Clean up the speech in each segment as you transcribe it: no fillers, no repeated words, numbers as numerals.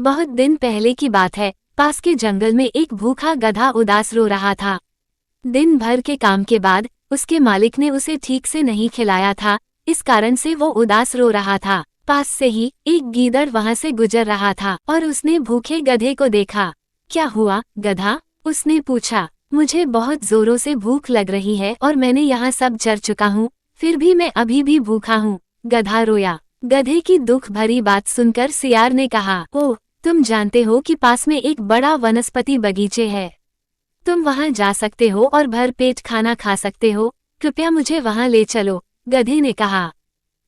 बहुत दिन पहले की बात है। पास के जंगल में एक भूखा गधा उदास रो रहा था। दिन भर के काम के बाद उसके मालिक ने उसे ठीक से नहीं खिलाया था, इस कारण से वो उदास रो रहा था। पास से ही एक गीदड़ वहां से गुजर रहा था और उसने भूखे गधे को देखा। क्या हुआ गधा? उसने पूछा। मुझे बहुत जोरों से भूख लग रही है और मैंने यहाँ सब चर चुका हूँ, फिर भी मैं अभी भी भूखा हूँ। गधा रोया। गधे की दुख भरी बात सुनकर सियार ने कहा, ओह, तुम जानते हो कि पास में एक बड़ा वनस्पति बगीचे है। तुम वहां जा सकते हो और भर पेट खाना खा सकते हो, कृपया मुझे वहां ले चलो, गधे ने कहा।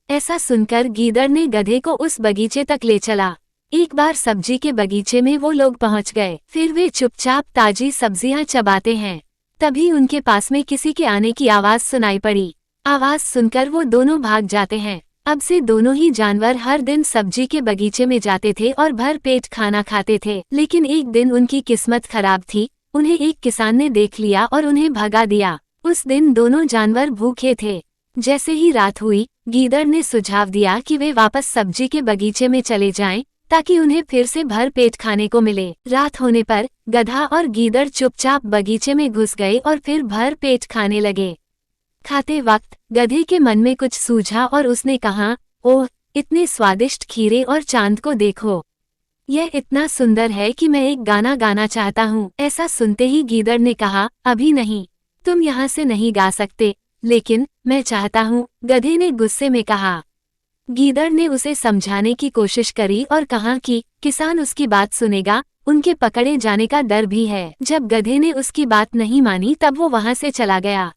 ऐसा सुनकर गीदड़ ने गधे को उस बगीचे तक ले चला। एक बार सब्जी के बगीचे में वो लोग पहुंच गए। फिर वे चुपचाप ताजी सब्जियां चबाते हैं। तभी उनके पास में किसी के आने की आवाज सुनाई पड़ी। आवाज सुनकर वो दोनों भाग जाते हैं। अब से दोनों ही जानवर हर दिन सब्जी के बगीचे में जाते थे और भर पेट खाना खाते थे। लेकिन एक दिन उनकी किस्मत खराब थी। उन्हें एक किसान ने देख लिया और उन्हें भगा दिया। उस दिन दोनों जानवर भूखे थे। जैसे ही रात हुई, गीदड़ ने सुझाव दिया कि वे वापस सब्जी के बगीचे में चले जाएं, ताकि उन्हें फिर से भर पेट खाने को मिले। रात होने पर गधा और गीदड़ चुपचाप बगीचे में घुस गए और फिर भर पेट खाने लगे। खाते वक्त गधे के मन में कुछ सूझा और उसने कहा, ओह, इतने स्वादिष्ट खीरे और चांद को देखो। यह इतना सुंदर है कि मैं एक गाना गाना चाहता हूँ। ऐसा सुनते ही गीदड़ ने कहा, अभी नहीं, तुम यहाँ से नहीं गा सकते, लेकिन मैं चाहता हूँ, गधे ने गुस्से में कहा। गीदड़ ने उसे समझाने की कोशिश करी और कहा कि किसान उसकी बात सुनेगा, उनके पकड़े जाने का डर भी है। जब गधे ने उसकी बात नहीं मानी तब वो वहां से चला गया।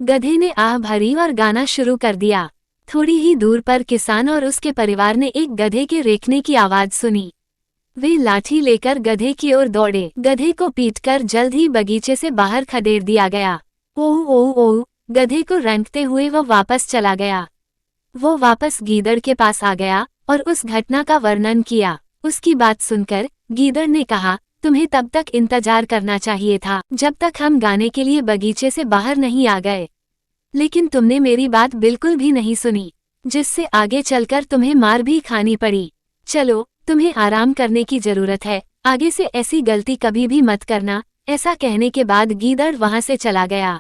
गधे ने आह भरी और गाना शुरू कर दिया। थोड़ी ही दूर पर किसान और उसके परिवार ने एक गधे के रेंकने की आवाज सुनी। वे लाठी लेकर गधे की ओर दौड़े। गधे को पीटकर जल्द ही बगीचे से बाहर खदेड़ दिया गया। ओह ओह ओह, गधे को रेंकते हुए वो वापस चला गया। वो वापस गीदड़ के पास आ गया और उस घटना का वर्णन किया। उसकी बात सुनकर गीदड़ ने कहा, तुम्हें तब तक इंतजार करना चाहिए था जब तक हम गाने के लिए बगीचे से बाहर नहीं आ गए। लेकिन तुमने मेरी बात बिल्कुल भी नहीं सुनी, जिससे आगे चलकर तुम्हें मार भी खानी पड़ी। चलो, तुम्हें आराम करने की जरूरत है, आगे से ऐसी गलती कभी भी मत करना। ऐसा कहने के बाद गीदड़ वहां से चला गया।